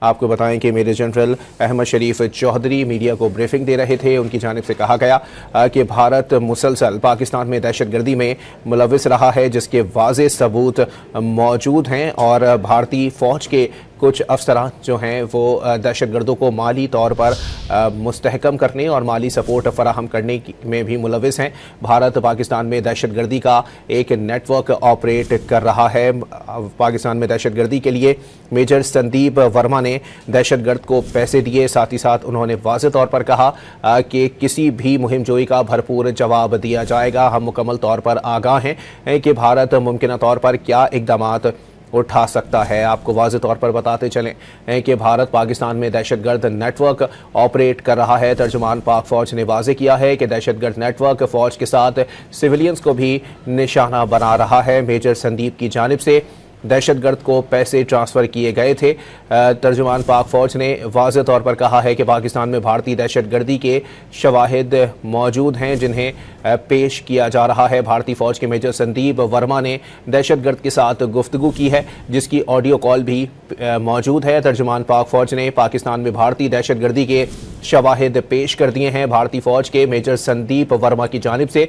आपको बताएं कि मेजर जनरल अहमद शरीफ चौधरी मीडिया को ब्रीफिंग दे रहे थे। उनकी जानिब से कहा गया कि भारत मुसलसल पाकिस्तान में दहशतगर्दी में मुलविस रहा है, जिसके वाज़ेह सबूत मौजूद हैं और भारतीय फ़ौज के कुछ अफसरान जो हैं वो दहशतगर्दों को माली तौर पर मुस्तहकम करने और माली सपोर्ट फराहम करने में भी मुलविस हैं। भारत पाकिस्तान में दहशतगर्दी का एक नेटवर्क ऑपरेट कर रहा है। पाकिस्तान में दहशतगर्दी के लिए मेजर संदीप वर्मा ने दहशतगर्द को पैसे दिए। साथ ही साथ उन्होंने वाज़ेह तौर पर कहा कि किसी भी मुहिम जोई का भरपूर जवाब दिया जाएगा। हम मुकम्मल तौर पर आगाह हैं कि भारत मुमकिन तौर पर क्या इक़दामात उठा सकता है। आपको वाज़ेह तौर पर बताते चलें कि भारत पाकिस्तान में दहशतगर्द नेटवर्क ऑपरेट कर रहा है। तर्जुमान पाक फ़ौज ने वाज़ेह किया है कि दहशतगर्द नेटवर्क फ़ौज के साथ सिविलियंस को भी निशाना बना रहा है। मेजर संदीप की जानिब से दहशतगर्द को पैसे ट्रांसफ़र किए गए थे। तर्जुमान पाक फ़ौज ने वाज़ेह तौर पर कहा है कि पाकिस्तान में भारतीय दहशतगर्दी के शवाहिद मौजूद हैं जिन्हें पेश किया जा रहा है। भारतीय फ़ौज के मेजर संदीप वर्मा ने दहशतगर्द के साथ गुफ्तगू की है, जिसकी ऑडियो कॉल भी मौजूद है। तर्जुमान पाक फ़ौज ने पाकिस्तान में भारतीय दहशतगर्दी के शवाहिद पेश कर दिए हैं। भारतीय फ़ौज के मेजर संदीप वर्मा की जानिब से